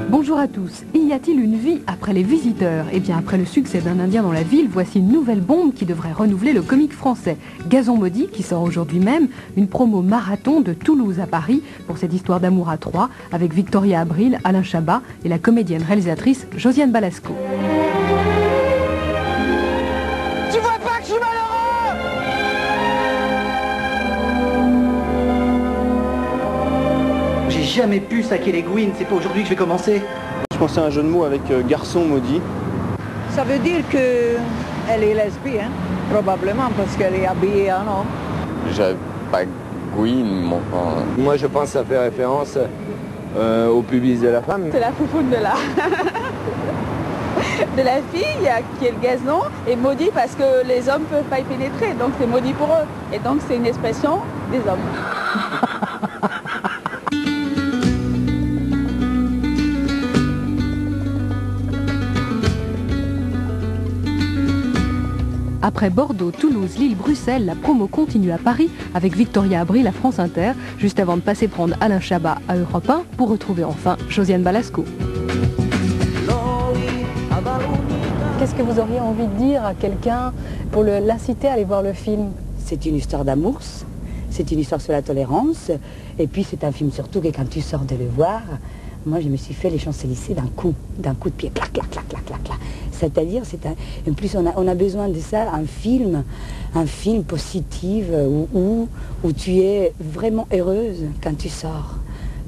Bonjour à tous. Y a-t-il une vie après les visiteurs? Eh bien, après le succès d'un Indien dans la ville, voici une nouvelle bombe qui devrait renouveler le comique français. Gazon maudit, qui sort aujourd'hui même, une promo marathon de Toulouse à Paris pour cette histoire d'amour à trois, avec Victoria Abril, Alain Chabat et la comédienne réalisatrice Josiane Balasco. Tu vois pas que je suis malheureux? J'ai jamais pu saquer les Gwyn, c'est pas aujourd'hui que je vais commencer. Je pensais à un jeu de mots avec garçon maudit. Ça veut dire qu'elle est lesbienne, probablement, parce qu'elle est habillée en homme. J'avais pas Gwyn, mais enfin... Moi je pense que ça fait référence au pubis de la femme. C'est la foufoune de la... de la fille qui est le gazon, et maudit parce que les hommes ne peuvent pas y pénétrer, donc c'est maudit pour eux. Et donc c'est une expression des hommes. Après Bordeaux, Toulouse, Lille, Bruxelles, la promo continue à Paris avec Victoria Abril à France Inter, juste avant de passer prendre Alain Chabat à Europe 1 pour retrouver enfin Josiane Balasco. Qu'est-ce que vous auriez envie de dire à quelqu'un pour l'inciter à aller voir le film? C'est une histoire d'amour, c'est une histoire sur la tolérance, et puis c'est un film surtout que quand tu sors de le voir, moi je me suis fait les Champs-Élysées d'un coup de pied, clac, clac, clac, clac, clac, clac. C'est-à-dire, en plus on a besoin de ça, un film positif où tu es vraiment heureuse quand tu sors.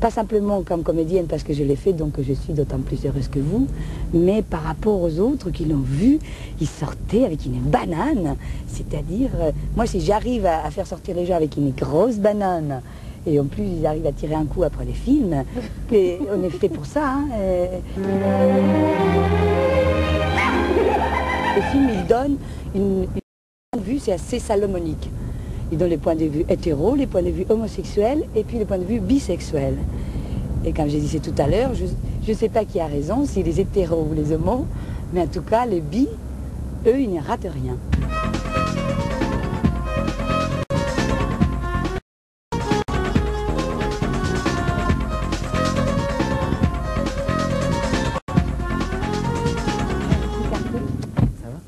Pas simplement comme comédienne parce que je l'ai fait, donc je suis d'autant plus heureuse que vous, mais par rapport aux autres qui l'ont vu, ils sortaient avec une banane. C'est-à-dire, moi si j'arrive à faire sortir les gens avec une grosse banane, et en plus ils arrivent à tirer un coup après les films, et on est fait pour ça. Hein, Le film, il donne une point de vue, c'est assez salomonique. Il donne les points de vue hétéros, les points de vue homosexuels et puis les points de vue bisexuels. Et comme je disais tout à l'heure, je ne sais pas qui a raison, si les hétéros ou les homos, mais en tout cas, les bi, eux, ils ne ratent rien.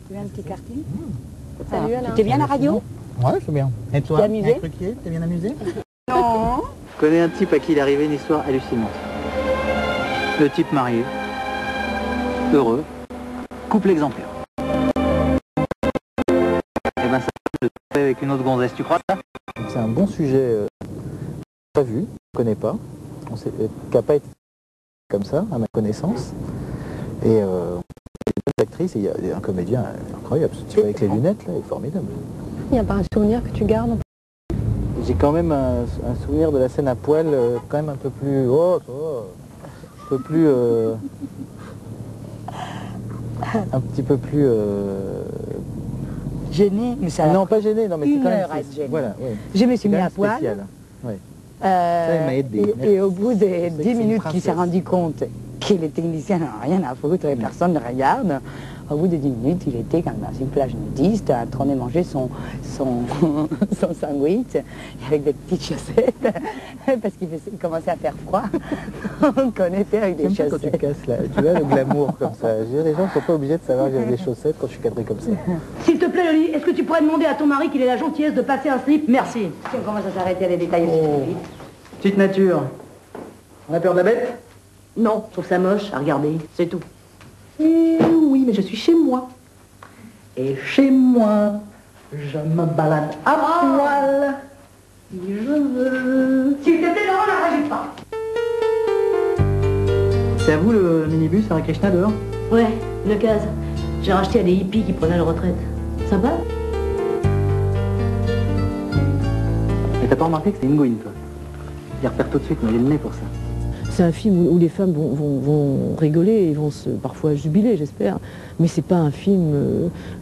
Tu veux un petit karting? Salut Alain. Tu t'es bien à la radio? Ouais, c'est bien. Et toi, T'es amusé? T'es bien amusé? Non. Je connais un type à qui il est arrivé une histoire hallucinante. Le type marié, heureux, couple exemplaire. Et ben ça se fait avec une autre gonzesse, tu crois ça? C'est un bon sujet pas vu, on ne connaît pas, qui n'a pas été comme ça, à ma connaissance. Et il y a une actrice et il y a un comédien incroyable. Ce type avec les lunettes, là, il est formidable. Il n'y a pas un souvenir que tu gardes? J'ai quand même un souvenir de la scène à poil, quand même un peu plus... un peu plus... un petit peu plus... Gêné, mais ça... Non, pas gêné, non, mais c'est quand même... à être gêné. Voilà, oui. Je me suis mis à poil. Spécial. Ouais. Ça, il m'a aidé. Et au bout de 10 une minutes qu'il s'est princesse. rendu compte que les techniciens n'ont rien à foutre et personne ne regarde, au bout de 10 minutes, il était comme dans une plage nudiste, en train de manger son sandwich avec des petites chaussettes, parce qu'il commençait à faire froid. On était avec des chaussettes. Quand tu casses là, tu vois, le glamour comme ça. Je veux dire, les gens ne sont pas obligés de savoir que j'ai des chaussettes quand je suis cadré comme ça. S'il te plaît, Loli, est-ce que tu pourrais demander à ton mari qu'il ait la gentillesse de passer un slip? Merci. Si on commence à s'arrêter à des détails aussi très vite. Petite nature. On a peur de la bête? Non, je trouve ça moche à regarder, c'est tout. Oui, mais je suis chez moi. Et chez moi, je me balade à poil. Si je veux. S'il te plaît, Laurent, ne rajoute pas. C'est à vous le minibus Hare Krishna dehors? Ouais, le gaz. J'ai racheté à des hippies qui prenaient la retraite. Sympa? Mais t'as pas remarqué que c'est une Gwyn, toi? Je les repère tout de suite, mais j'ai le nez pour ça. C'est un film où les femmes vont rigoler et vont parfois jubiler, j'espère. Mais c'est pas un film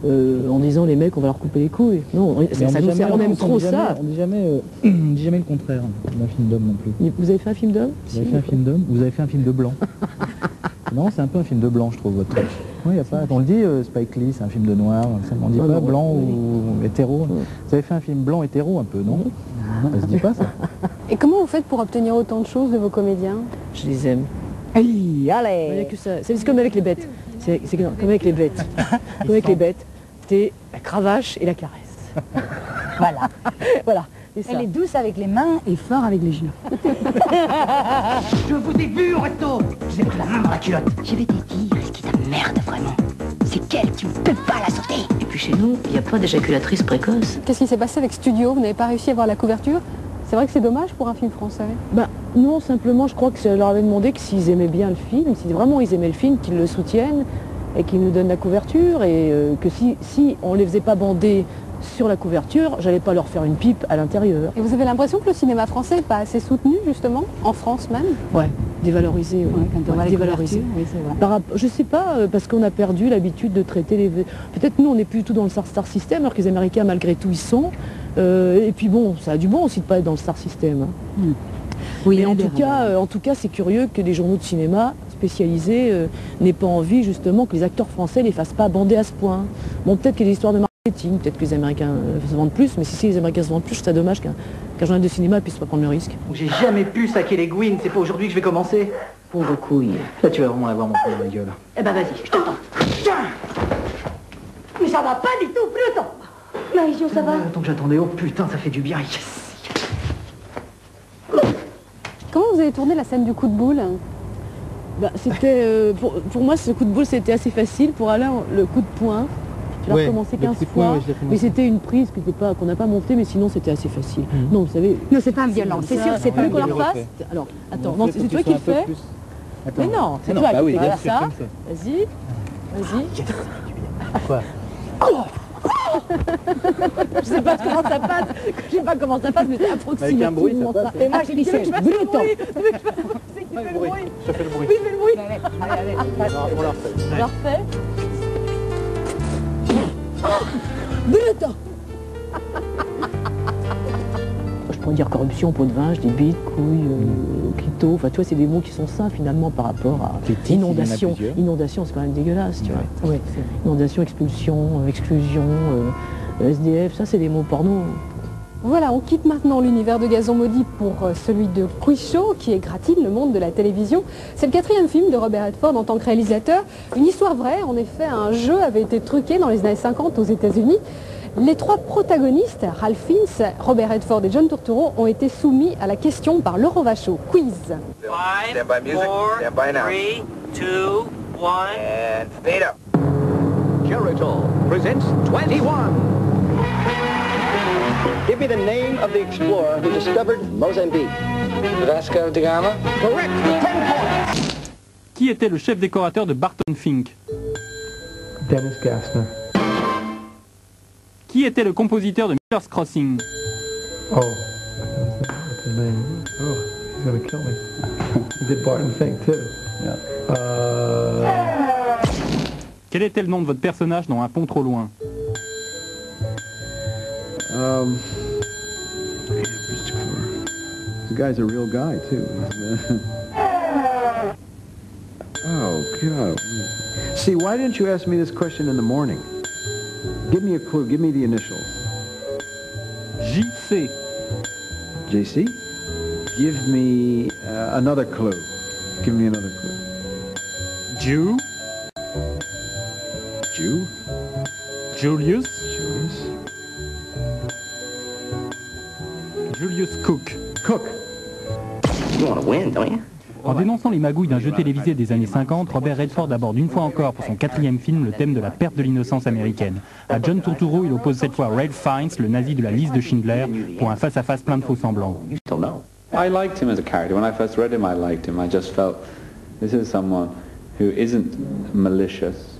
en disant les mecs, on va leur couper les couilles. Non, ça nous sert même trop ça. On dit jamais le contraire d'un film d'homme non plus. Vous avez fait un film d'homme? Vous avez fait un film d'homme? Vous avez fait un film de blanc? Non, c'est un peu un film de blanc, je trouve, votre truc. Oui, y a pas, on le dit, Spike Lee, c'est un film de noir, on dit pas blanc ou hétéro. Vous avez fait un film blanc hétéro un peu, non? Ça se dit pas, ça? Et comment vous faites pour obtenir autant de choses de vos comédiens? Je les aime. Allez, Il n'y a allez. que ça. C'est comme avec les bêtes. C'est comme avec les bêtes. Comme avec les bêtes. T'es la cravache et la caresse. Voilà. Voilà. C'est ça. Elle est douce avec les mains et fort avec les genoux. Je vous ai vu au resto. Je vous ai pris la main dans la culotte. Je vais te dire ce qui t'emmerde vraiment. C'est qu'elle, tu ne peux pas la sauter. Et puis chez nous, il n'y a pas d'éjaculatrice précoce. Qu'est-ce qui s'est passé avec Studio? Vous n'avez pas réussi à voir la couverture? C'est vrai que c'est dommage pour un film français. Bah, non, simplement, je crois que je leur avais demandé que s'ils aimaient bien le film, si vraiment ils aimaient le film, qu'ils le soutiennent et qu'ils nous donnent la couverture et que si on les faisait pas bander sur la couverture, j'allais pas leur faire une pipe à l'intérieur. Et vous avez l'impression que le cinéma français n'est pas assez soutenu, justement, en France même? Ouais, dévalorisé. Ouais, quand on voit les dévalorisé. couvertures, oui, c'est vrai. Je sais pas, parce qu'on a perdu l'habitude de traiter les... Peut-être nous, on n'est plus du tout dans le Star System, alors que les Américains, malgré tout, y sont. Et puis bon, ça a du bon aussi de pas être dans le Star System. Oui, mais en tout cas, c'est curieux que les journaux de cinéma spécialisés n'aient pas envie, justement, que les acteurs français les fassent pas bander à ce point. Bon, peut-être qu'il y a des histoires de marketing, peut-être que les Américains se vendent plus, mais si les Américains se vendent plus, je trouve ça dommage qu'un journal de cinéma puisse pas prendre le risque. J'ai jamais pu saquer les Gwyn, c'est pas aujourd'hui que je vais commencer. Pauvre couille. Là, tu vas vraiment avoir mon poing dans la gueule. Eh ben vas-y, je t'attends. Mais ça va pas du tout, plus autant. Marie-Jo, ça va? Tant que j'attendais, oh putain, ça fait du bien. Yes. Comment vous avez tourné la scène du coup de boule? Bah, c'était, pour moi, ce coup de boule, c'était assez facile. Pour Alain, le coup de poing, je l'ai recommencé 15 fois. Mais c'était une prise qu'on n'a pas montée, mais sinon, c'était assez facile. Non, vous savez... Non, c'est pas violent, c'est sûr, c'est pas qu'on la refasse. Alors, attends, non, c'est toi qui le fais. Mais non, c'est toi qui fais ça. Vas-y, vas-y. Quoi? Je sais pas comment ça passe, je sais pas comment ça passe, mais c'est approximativement avec un bruit, ça passe. Et moi, je dis c'est Je fais le bruit. Je fais le bruit. Oui, fais le bruit. Allez, On la refait. On la refait. Bruto. Je pourrais dire corruption, pot de vin, je dis bite, couille, clito, enfin tu vois, c'est des mots qui sont sains finalement par rapport à inondation. Inondation, c'est quand même dégueulasse, tu vois. Ouais. Inondation, expulsion, exclusion, SDF, ça c'est des mots porno. Voilà, on quitte maintenant l'univers de Gazon Maudit pour celui de Quiz Show, qui égratine le monde de la télévision. C'est le 4e film de Robert Redford en tant que réalisateur. Une histoire vraie, en effet, un jeu avait été truqué dans les années 50 aux États-Unis. Les 3 protagonistes, Ralph Fiennes, Robert Redford et John Turturro, ont été soumis à la question par Laurent Vachaud. Quiz. 5, 4, 3, 2, 1, and fade up. Geritol presents 21. Give me the name of the explorer who discovered Mozambique. Vasco da Gama. Correct. 10 points. Qui était le chef décorateur de Barton Fink? Dennis Gassner. Qui était le compositeur de Miller's Crossing? Oh, what's his name? Oh, he's gonna kill me. He did Barton Fink too. Quel était le nom de votre personnage dans Un pont trop loin? The guy's a real guy too. Oh God. See, why didn't you ask me this question in the morning? Give me a clue. Give me the initials. JC. JC? Give me another clue. Give me another clue. Jew. Jew? Julius. Julius? Julius Cook. Cook. You want to win, don't you? En dénonçant les magouilles d'un jeu télévisé des années 50, Robert Redford aborde une fois encore pour son 4e film le thème de la perte de l'innocence américaine. À John Turturro, il oppose cette fois Ralph Fiennes, le nazi de la liste de Schindler, pour un face-à-face plein de faux semblants. I liked him as a character. When I first read him, I liked him. I just felt this is someone who isn't malicious.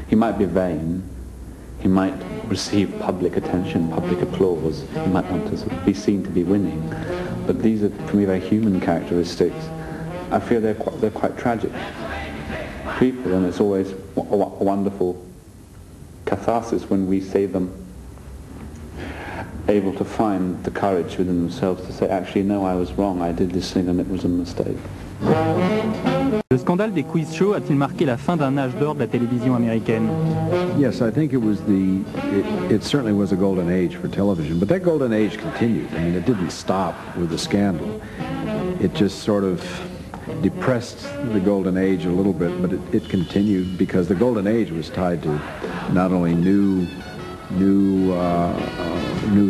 He might be vain. He might receive public attention, public applause. He might want to sort of be seen to be winning. But these are, for me, very human characteristics. I feel they're quite tragic people, and it's always a wonderful catharsis when we see them able to find the courage within themselves to say, actually, no, I was wrong, I did this thing and it was a mistake. Le scandale des quiz shows a-t-il marqué la fin d'un âge d'or de la télévision américaine? Yes, I think it certainly was a golden age for television, but that golden age continued. I mean, it didn't stop with the scandal. It just sort of depressed the Golden Age a little bit, but it continued because the Golden Age was tied to not only new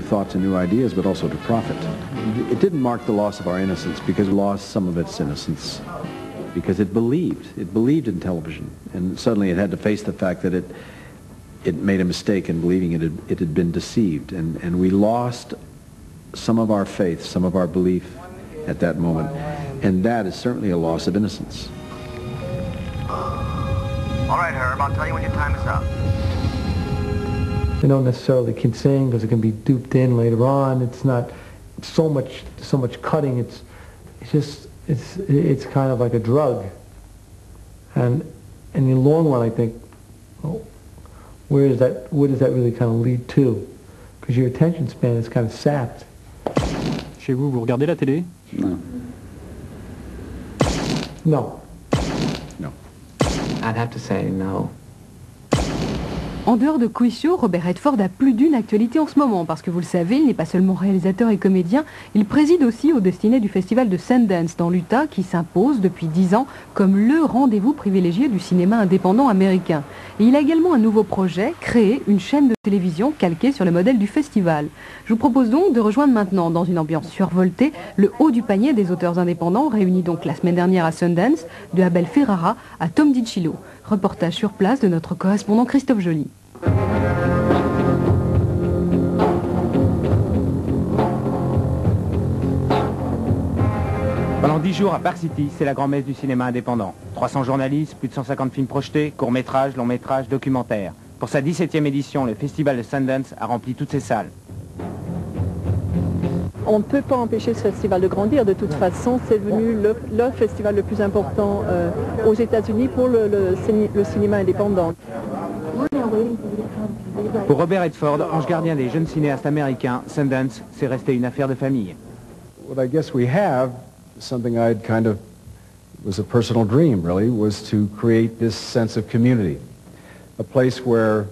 thoughts and new ideas, but also to profit. It didn't mark the loss of our innocence because it lost some of its innocence because it believed in television, and suddenly it had to face the fact that it made a mistake in believing it had been deceived, and we lost some of our faith, some of our belief at that moment, and that is certainly a loss of innocence. All right, Herb, I'll tell you when your time is up. They don't necessarily can sing because it can be duped in later on. It's not so much cutting. It's kind of like a drug. And in the long run, I think, well, where does that really kind of lead to? Because your attention span is kind of sapped. Chez vous, vous regardez la télé? No. No. No. I'd have to say no. En dehors de Quiz Show, Robert Redford a plus d'une actualité en ce moment, parce que vous le savez, il n'est pas seulement réalisateur et comédien, il préside aussi aux destinées du festival de Sundance dans l'Utah, qui s'impose depuis 10 ans comme le rendez-vous privilégié du cinéma indépendant américain. Et il a également un nouveau projet, créer une chaîne de télévision calquée sur le modèle du festival. Je vous propose donc de rejoindre maintenant, dans une ambiance survoltée, le haut du panier des auteurs indépendants, réunis donc la semaine dernière à Sundance, de Abel Ferrara à Tom DiCillo. Reportage sur place de notre correspondant Christophe Joly. Pendant 10 jours à Park City, c'est la grand-messe du cinéma indépendant. 300 journalistes, plus de 150 films projetés, courts-métrages, longs-métrages, documentaires. Pour sa 17e édition, le festival de Sundance a rempli toutes ses salles. On ne peut pas empêcher ce festival de grandir. De toute façon, c'est devenu le festival le plus important aux États-Unis pour le cinéma indépendant. Pour Robert Redford, ange gardien des jeunes cinéastes américains, Sundance, c'est resté une affaire de famille. What I guess we have, something I'd kind of, was a personal dream really, was to create this sense of community. A place where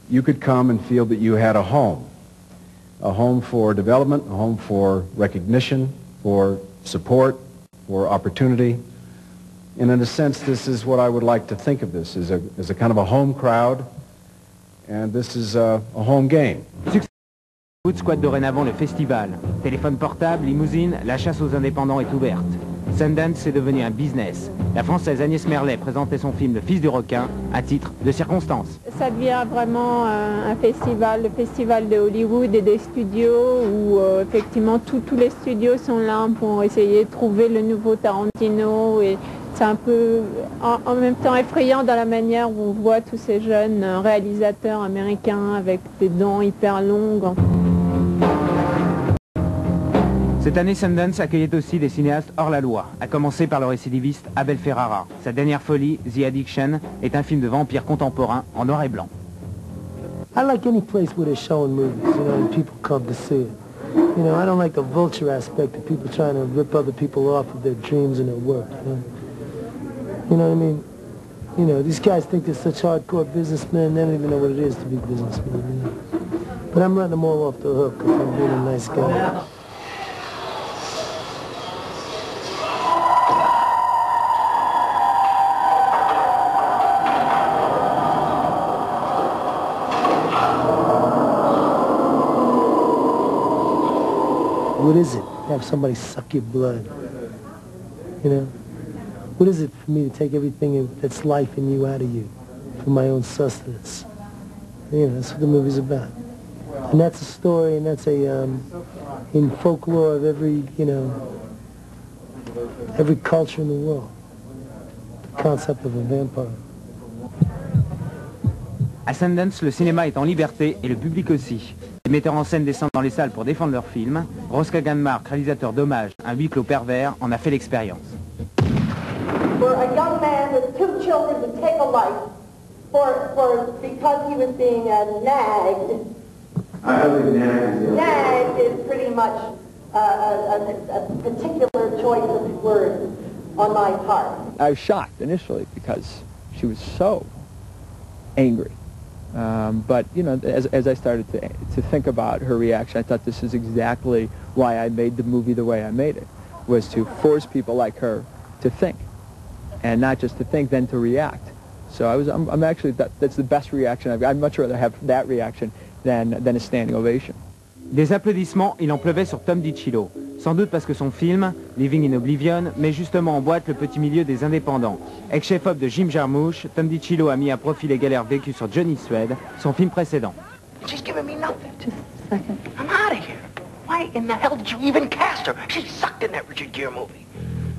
you could come and feel that you had a home for development, a home for recognition, for support, for opportunity. And in a sense, this is what I would like to think of this, as a kind of a home crowd, and this is a home game. Wood squatte dorénavant le festival. Téléphone portable, limousine, la chasse aux indépendants est ouverte. Sundance est devenu un business. La Française Agnès Merlet présentait son film Le Fils du requin à titre de circonstance. Ça devient vraiment un festival, le festival de Hollywood et des studios où effectivement tous les studios sont là pour essayer de trouver le nouveau Tarantino, et c'est un peu en même temps effrayant dans la manière où on voit tous ces jeunes réalisateurs américains avec des dents hyper longues. Cette année, Sundance accueillait aussi des cinéastes hors la loi, à commencer par le récidiviste Abel Ferrara. Sa dernière folie, The Addiction, est un film de vampire contemporain en noir et blanc. I like any place where they're showing movies, you know, and people come to see it. You know, I don't like the vulture aspect of people trying to rip other people off of their dreams and their work, you know? You know what I mean? You know, these guys think they're such hardcore businessmen, they don't even know what it is to be businessmen, you know? But I'm letting them all off the hook if I'm being a nice guy. What is it to have somebody suck your blood? You know? What is it for me to take everything that's life in you out of you for my own sustenance? You know, that's what the movie's about. And that's a story, and that's in folklore of every, you know, every culture in the world. The concept of a vampire. À Sundance, le cinéma est en liberté et le public aussi. Les metteurs en scène descendent dans les salles pour défendre leurs films. Ross Kagan-Mark, réalisateur d'Hommage, un huis clos pervers, en a fait l'expérience. For a young man with 2 children to take a life because he was being nagged. Nagged is pretty much a particular choice of words on my part. I was shocked initially because she was so angry. But, you know, as I started to think about her reaction, I thought this is exactly why I made the movie the way I made it, was to force people like her to think, and not just to think, then to react. So I'm actually, that's the best reaction. I'd much rather have that reaction than a standing ovation. Des applaudissements, il en pleuvait sur Tom DiCillo. Sans doute parce que son film, Living in Oblivion, met justement en boîte le petit milieu des indépendants. Ex-chef-op de Jim Jarmusch, Tom DiCillo a mis à profit les galères vécues sur Johnny Suede, son film précédent. She's giving me nothing. Just a second. I'm out of here. Why in the hell did you even cast her? She sucked in that Richard Gere movie.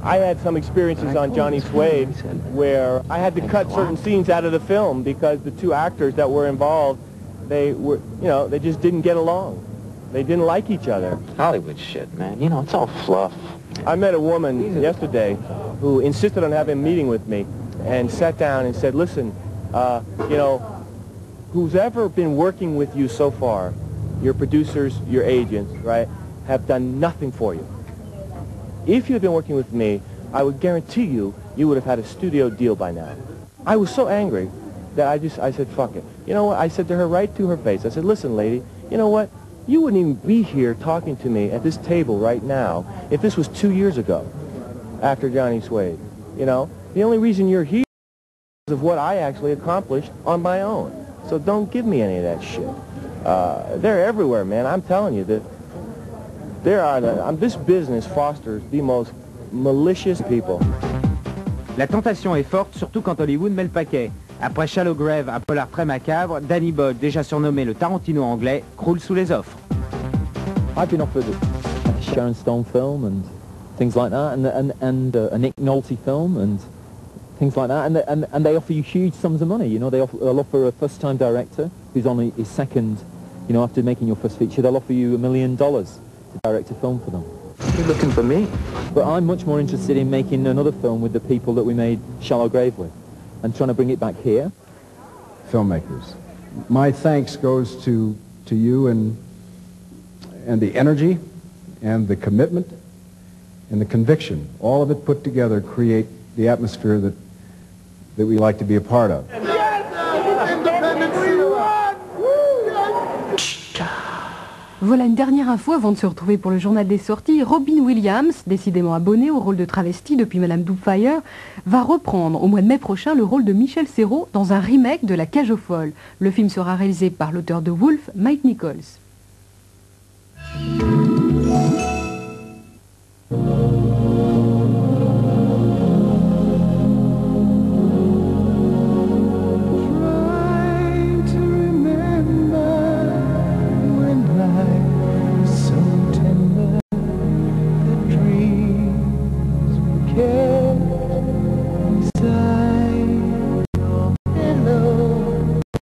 I had some experiences on Johnny Suede where I had to cut certain scenes out of the film because the two actors that were involved, they were, they just didn't get along. They didn't like each other. Hollywood shit, man. You know, it's all fluff. I met a woman yesterday who insisted on having a meeting with me and sat down and said, listen, who's ever been working with you so far, your producers, your agents, right, have done nothing for you. If you had been working with me, I would guarantee you would have had a studio deal by now. I was so angry that I said, fuck it. You know what? I said to her right to her face, I said, listen, lady, you know what? You wouldn't even be here talking to me at this table right now if this was 2 years ago, after Johnny Suede. The only reason you're here is of what I actually accomplished on my own. So don't give me any of that shit. They're everywhere, man. I'm telling you that this business fosters the most malicious people. La tentation est forte, surtout quand Hollywood met le paquet. Après Shallow Grave, un polar très macabre, Danny Boyle, déjà surnommé le Tarantino anglais, croule sous les offres. I've been offered a Sharon Stone film and things like that, and a Nick Nolte film and things like that, and they offer you huge sums of money. They'll offer a first-time director who's on his second, after making your first feature, they'll offer you $1 million to direct a film for them. You're looking for me? But I'm much more interested in making another film with the people that we made Shallow Grave with, and trying to bring it back here. Filmmakers, my thanks goes to you and the energy and the commitment and the conviction. All of it put together create the atmosphere that we like to be a part of. Voilà une dernière info avant de se retrouver pour le journal des sorties. Robin Williams, décidément abonné au rôle de travesti depuis Madame Doubtfire, va reprendre au mois de mai prochain le rôle de Michel Serrault dans un remake de La Cage aux folles. Le film sera réalisé par l'auteur de Wolf, Mike Nichols.